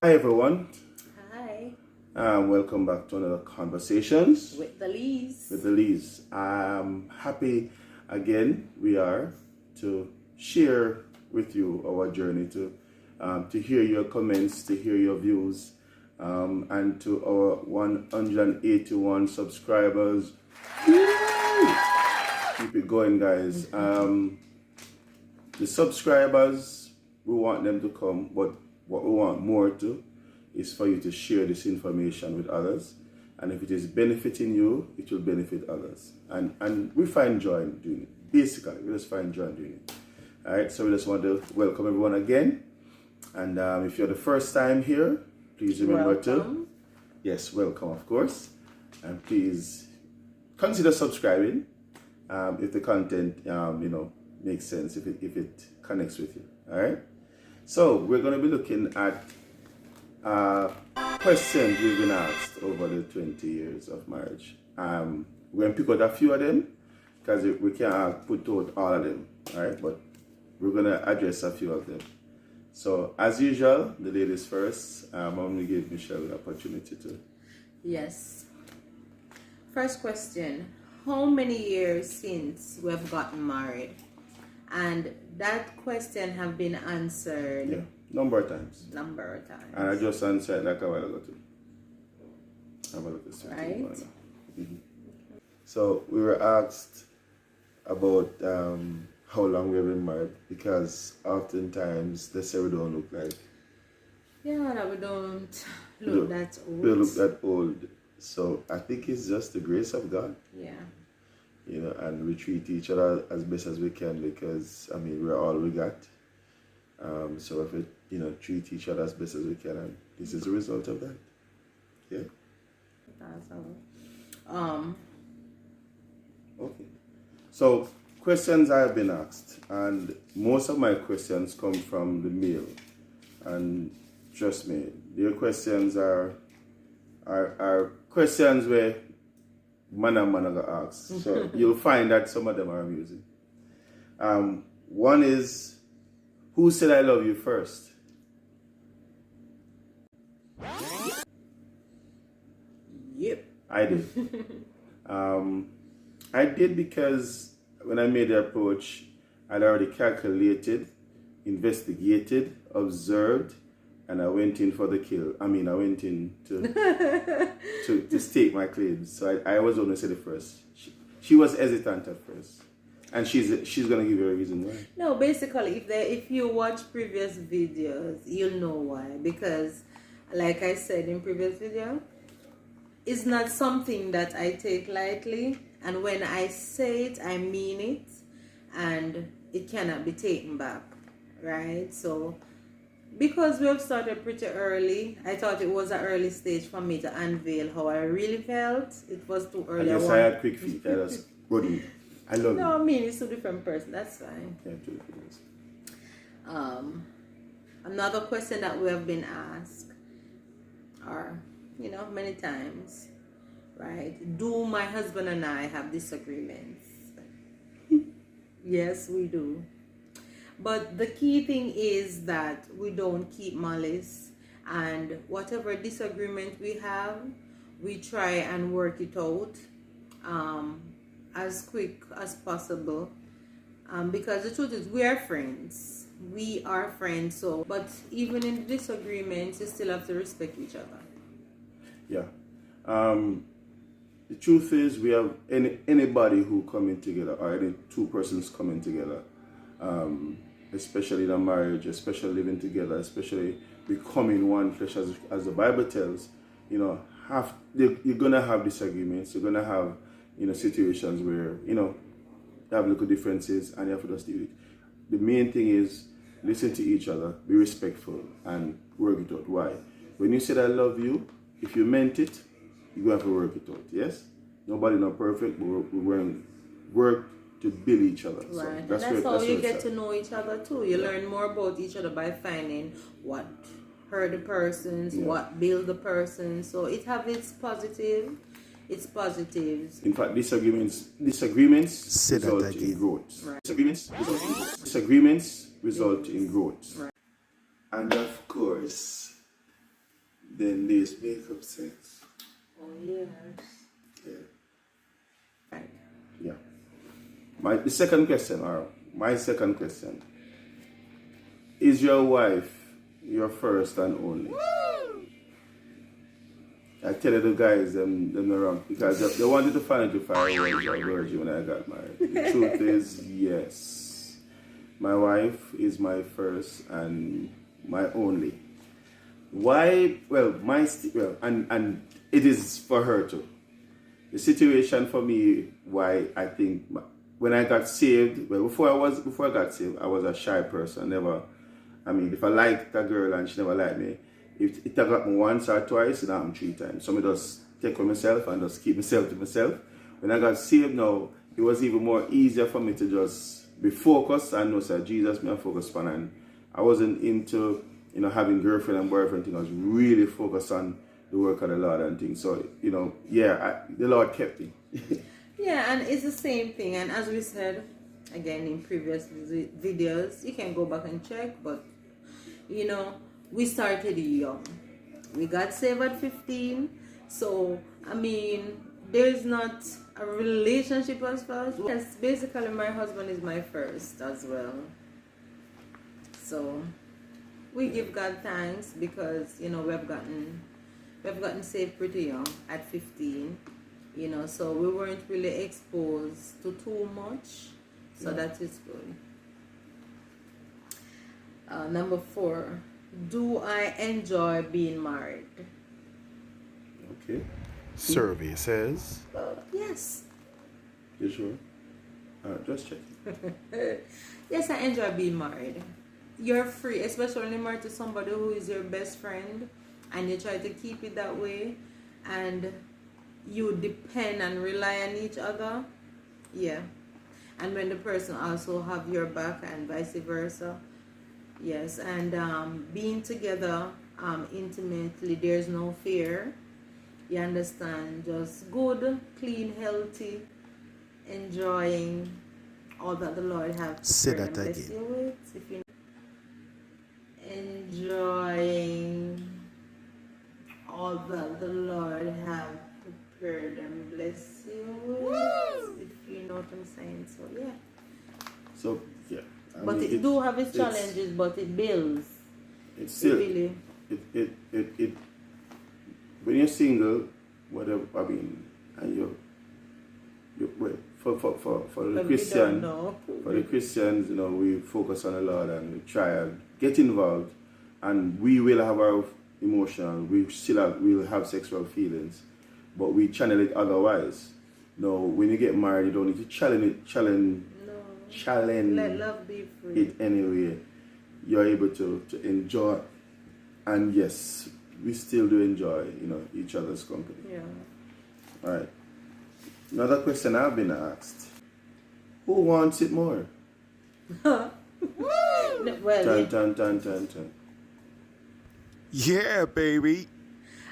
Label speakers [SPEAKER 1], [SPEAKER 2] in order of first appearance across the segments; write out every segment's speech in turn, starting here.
[SPEAKER 1] Hi everyone.
[SPEAKER 2] Hi.
[SPEAKER 1] Welcome back to another Conversations
[SPEAKER 2] With the Lees.
[SPEAKER 1] with the Lees. I'm happy again we are to share with you our journey to hear your comments, to hear your views, and to our 181 subscribers. Keep it going, guys. The subscribers, we want them to come, but what we want more to is for you to share this information with others, and if it is benefiting you, it will benefit others, and we find joy in doing it. Basically, we just find joy in doing it. All right, so we just want to welcome everyone again, and if you're the first time here, please remember to welcome, of course, and please consider subscribing if the content makes sense, if it connects with you. All right, so we're going to be looking at questions we've been asked over the 20 years of marriage. We're going to pick out a few of them because we can't put out all of them, all right, but we're going to address a few of them. So as usual, the ladies first. I'm going to give Michelle the opportunity to.
[SPEAKER 2] Yes. First question: how many years since we have gotten married? And that question have been answered.
[SPEAKER 1] Yeah, number of times. And I just answered like a while ago too. Have a look at it.
[SPEAKER 2] Right.
[SPEAKER 1] Mm-hmm. So we were asked about how long we have been married, because oftentimes they say we don't look like.
[SPEAKER 2] Yeah, that we don't look that old.
[SPEAKER 1] We look that old. So I think it's just the grace of God.
[SPEAKER 2] Yeah.
[SPEAKER 1] And we treat each other as best as we can, because we're all we got. So if we treat each other as best as we can, and this is the result of that. Yeah.
[SPEAKER 2] That's all.
[SPEAKER 1] Okay. So questions I have been asked, and most of my questions come from the mail, and trust me, their questions are questions where man got asked. So you'll find that some of them are amusing. One is, who said I love you first?
[SPEAKER 2] Yep.
[SPEAKER 1] I did. I did because when I made the approach, I'd already calculated, investigated, observed, and I went in for the kill. I went in to stake my claims. So I was going to say the first. She was hesitant at first, and she's going to give you a reason why.
[SPEAKER 2] No, basically, if you watch previous videos, you'll know why. Because, like I said in previous video, it's not something that I take lightly, and when I say it, I mean it, and it cannot be taken back, right? So because we have started pretty early, I thought it was an early stage for me to unveil how I really felt. It was too early.
[SPEAKER 1] I guess I had quick feet. I was good. I love
[SPEAKER 2] No,
[SPEAKER 1] you.
[SPEAKER 2] I mean, it's two different persons. That's fine.
[SPEAKER 1] Yeah, two different persons.
[SPEAKER 2] Another question that we have been asked, or many times, right? Do my husband and I have disagreements? Yes, we do. But the key thing is that we don't keep malice, and whatever disagreement we have, we try and work it out as quick as possible, because the truth is we are friends. We are friends. So, but even in disagreements, you still have to respect each other.
[SPEAKER 1] Yeah. The truth is, we have anybody who coming together, or any two persons coming together, especially in a marriage, especially living together, especially becoming one flesh, as the Bible tells, you're gonna have disagreements. You're gonna have situations where you have little differences, and you have to just deal with it. The main thing is listen to each other, be respectful, and work it out. Why? When you said I love you, if you meant it, you have to work it out. Yes, nobody not perfect, but we work to build each other.
[SPEAKER 2] Right,
[SPEAKER 1] so
[SPEAKER 2] and that's how you get to know each other too. You learn more about each other by finding what hurt the persons, what build the person. So it have its positive, its positives.
[SPEAKER 1] In fact, disagreements result in growth.
[SPEAKER 2] Right.
[SPEAKER 1] Disagreements result in growth.
[SPEAKER 2] Right.
[SPEAKER 1] And of course, then this makeup sense.
[SPEAKER 2] Oh yes.
[SPEAKER 1] Yeah.
[SPEAKER 2] Right.
[SPEAKER 1] Yeah. My second question is your wife your first and only? I tell you the guys them are wrong because they wanted to find out if I was a virgin when I got married. The truth is yes. My wife is my first and my only. Why? Well, and it is for her too. The situation for me, why I think when I got saved, well, before I got saved, I was a shy person. If I liked a girl and she never liked me, if it got me once or twice, it happened 3 times. So I just take for myself and just keep myself to myself. When I got saved now, it was even more easier for me to just be focused and know that Jesus me a focus on, and I wasn't into having girlfriend and boyfriend thing. I was really focused on the work of the Lord and things. So the Lord kept me.
[SPEAKER 2] Yeah, and it's the same thing. And as we said again in previous videos, you can go back and check, but we started young. We got saved at 15. So there's not a relationship as first. Yes, basically my husband is my first as well. So we give God thanks because we've gotten saved pretty young at 15. So we weren't really exposed to too much. So that is good. Number 4. Do I enjoy being married?
[SPEAKER 1] Okay. Survey says
[SPEAKER 2] Yes.
[SPEAKER 1] You sure? Just checking.
[SPEAKER 2] Yes, I enjoy being married. You're free, especially when you're married to somebody who is your best friend and you try to keep it that way and you depend and rely on each other. Yeah. And when the person also have your back and vice versa. Yes, and being together intimately, there's no fear. You understand? Just good, clean, healthy, enjoying all that the Lord have prepared and bless you with. If you enjoying all that the Lord have prepared and bless you with. If you know what I'm saying. So yeah.
[SPEAKER 1] So yeah.
[SPEAKER 2] But it do have its challenges, but it builds.
[SPEAKER 1] It's still
[SPEAKER 2] really.
[SPEAKER 1] It when you're single, whatever and you for the Christian, for the Christians, we focus on the Lord and we try and get involved, and we will have our emotional, we'll have sexual feelings, but we channel it otherwise. No, when you get married, you don't need to challenge
[SPEAKER 2] let love be free.
[SPEAKER 1] It anyway. You're able to enjoy, and yes, we still do enjoy each other's company.
[SPEAKER 2] Yeah.
[SPEAKER 1] All right. Another question I've been asked: who wants it more?
[SPEAKER 2] Well,
[SPEAKER 1] Dun. Yeah, baby.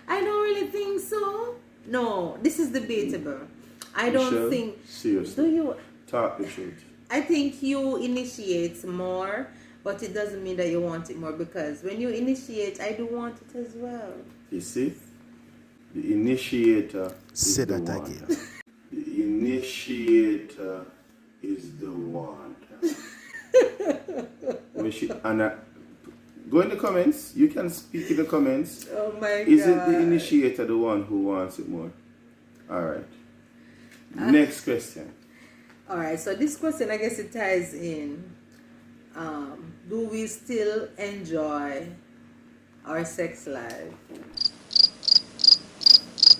[SPEAKER 2] I don't really think so. No, this is debatable. I don't think.
[SPEAKER 1] Seriously.
[SPEAKER 2] Do you?
[SPEAKER 1] Talk the truth.
[SPEAKER 2] I think you initiate more, but it doesn't mean that you want it more, because when you initiate, I do want it as well.
[SPEAKER 1] You see? The initiator is the one. The initiator is the one. Go in the comments. You can speak in the comments.
[SPEAKER 2] Oh my God.
[SPEAKER 1] Is it the initiator the one who wants it more? Alright. Next question.
[SPEAKER 2] Alright, so this question, I guess it ties in. Do we still enjoy our sex life?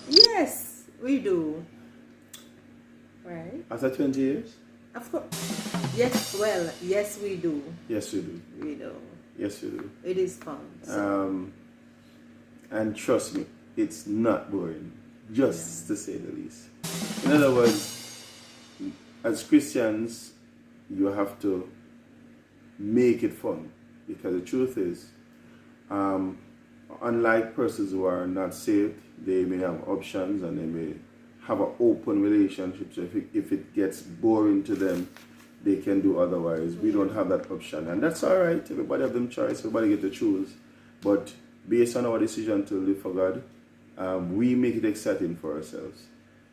[SPEAKER 2] Yes, we do. Right?
[SPEAKER 1] After 20 years?
[SPEAKER 2] Of course. Yes, well, yes we do.
[SPEAKER 1] Yes we do.
[SPEAKER 2] We do.
[SPEAKER 1] Yes we do.
[SPEAKER 2] It is fun. So.
[SPEAKER 1] And trust me, it's not boring. Just to say the least. In other words, as Christians, you have to make it fun, because the truth is, unlike persons who are not saved, they may have options and they may have an open relationship. So if it gets boring to them, they can do otherwise. We don't have that option, and that's all right. Everybody have them choice. Everybody get to choose. But based on our decision to live for God, we make it exciting for ourselves,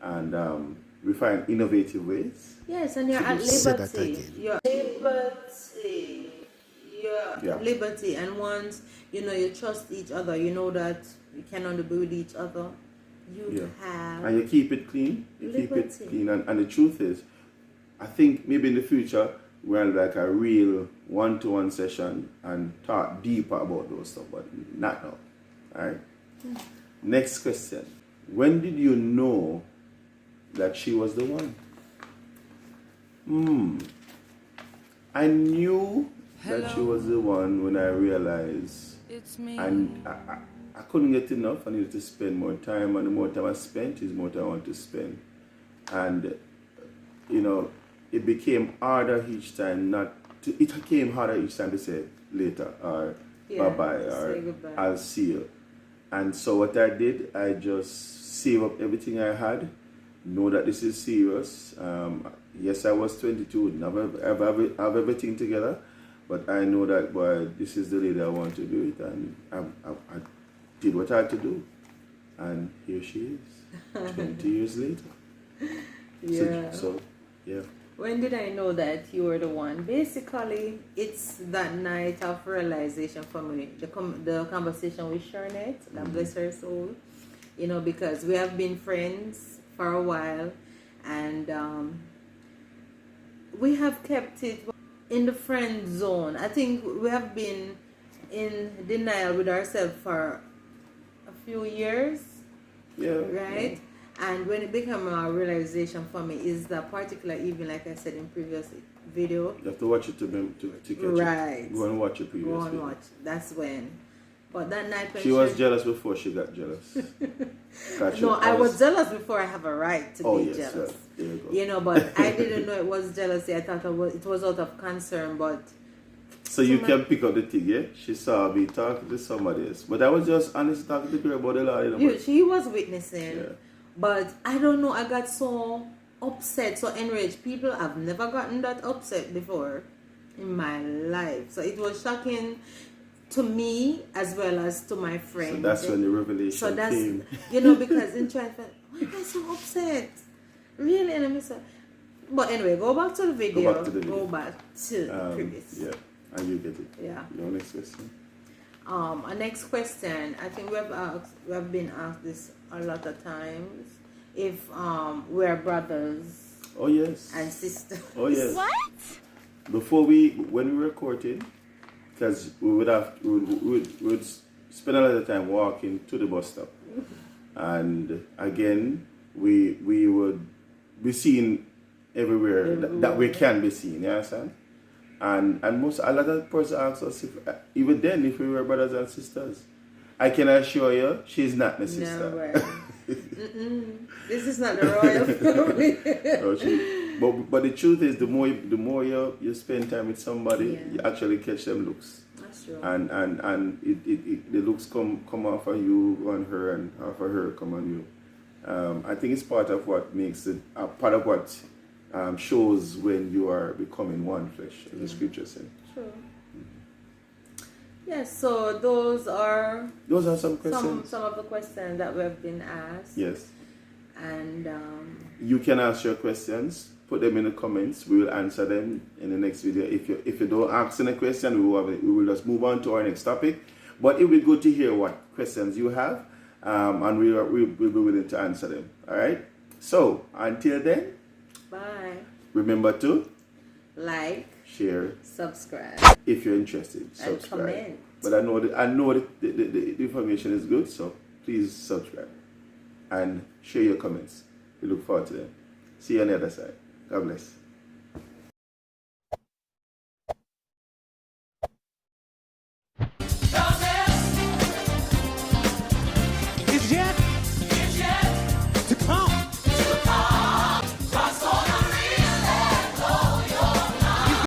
[SPEAKER 1] and we find innovative ways.
[SPEAKER 2] Yes, and you're at
[SPEAKER 3] Say that
[SPEAKER 2] liberty.
[SPEAKER 3] again.
[SPEAKER 2] You're liberty. You're
[SPEAKER 1] Yeah.
[SPEAKER 2] liberty, and once you know you trust each other, you know that you can only be with each other. You have
[SPEAKER 1] And you keep it clean. You keep
[SPEAKER 2] liberty.
[SPEAKER 1] it clean, and the truth is, I think maybe in the future we'll have like a real one-to-one session and talk deeper about those stuff, but not now. All right. Next question: when did you know that she was the one? I knew that she was the one when I realized,
[SPEAKER 4] It's me.
[SPEAKER 1] and I couldn't get enough. I needed to spend more time, and the more time I spent is more time I want to spend. And you know, it became harder each time it became harder each time to say later or bye-bye or
[SPEAKER 2] say goodbye.
[SPEAKER 1] I'll see you. And so what I did, I just saved up everything I had, know that this is serious. Yes, I was 22, never have everything together, but I know that, boy, this is the lady I want to do it, and I did what I had to do, and here she is, 20 years later.
[SPEAKER 2] Yeah.
[SPEAKER 1] So, yeah.
[SPEAKER 2] When did I know that you were the one? Basically, it's that night of realization for me. The conversation with Charlotte, God bless her soul. You know, because we have been friends for a while, and we have kept it in the friend zone. I think we have been in denial with ourselves for a few years,
[SPEAKER 1] Yeah.
[SPEAKER 2] right? And when it became a realization for me is that particular evening, like I said in previous video.
[SPEAKER 1] You have to watch it to catch
[SPEAKER 2] Right.
[SPEAKER 1] it. Go and watch it previous
[SPEAKER 2] Go and
[SPEAKER 1] video.
[SPEAKER 2] watch. That's when. But that night when
[SPEAKER 1] She was jealous before she got jealous. Catch
[SPEAKER 2] No,
[SPEAKER 1] it.
[SPEAKER 2] I was jealous before I have a right to be
[SPEAKER 1] yes,
[SPEAKER 2] jealous.
[SPEAKER 1] There you go.
[SPEAKER 2] You know, but I didn't know it was jealousy. I thought it was out of concern, but
[SPEAKER 1] So you can pick up the thing, yeah? She saw me talking to somebody else. But I was just honestly talking to her about the Lord. You know, but-
[SPEAKER 2] she was witnessing.
[SPEAKER 1] Yeah.
[SPEAKER 2] But I don't know, I got so upset, so enraged. People have never gotten that upset before in my life. So it was shocking to me as well as to my friend.
[SPEAKER 1] So that's when the revelation came.
[SPEAKER 2] You know, because in trying to, why am I so upset? Really? And I'm so, but anyway, go back to the video. Go back to the previous.
[SPEAKER 1] Yeah, and you get it.
[SPEAKER 2] Yeah.
[SPEAKER 1] Your next question.
[SPEAKER 2] Our next question, I think we have been asked this a lot of times, if we're brothers
[SPEAKER 1] Oh yes.
[SPEAKER 2] and sisters.
[SPEAKER 1] Oh yes.
[SPEAKER 4] What?
[SPEAKER 1] Before when we were courting, because we would spend a lot of time walking to the bus stop, and again we would be seen everywhere that we can be seen. You understand? And a lot of persons ask us if even then if we were brothers and sisters. I can assure you, she's not the sister.
[SPEAKER 2] No way. This is not the royal family.
[SPEAKER 1] No, but the truth is, the more you spend time with somebody, you actually catch them looks.
[SPEAKER 2] That's true.
[SPEAKER 1] And the looks come off of you on her, and off of her come on you. I think it's part of what makes it part of what shows when you are becoming one flesh, as the scripture says.
[SPEAKER 2] True. Yes, so those are
[SPEAKER 1] some questions.
[SPEAKER 2] some of the questions that we have been asked.
[SPEAKER 1] Yes.
[SPEAKER 2] And
[SPEAKER 1] You can ask your questions. Put them in the comments. We will answer them in the next video. If you don't ask any question, we will just move on to our next topic. But it will be good to hear what questions you have, and we'll be willing to answer them. All right. So until then,
[SPEAKER 2] bye.
[SPEAKER 1] remember to
[SPEAKER 2] Like,
[SPEAKER 1] share.
[SPEAKER 2] subscribe,
[SPEAKER 1] If you're interested,
[SPEAKER 2] and
[SPEAKER 1] subscribe.
[SPEAKER 2] comment.
[SPEAKER 1] But I know the information is good, so please subscribe and share your comments. We look forward to them. See you on the other side. God bless.
[SPEAKER 3] Is yet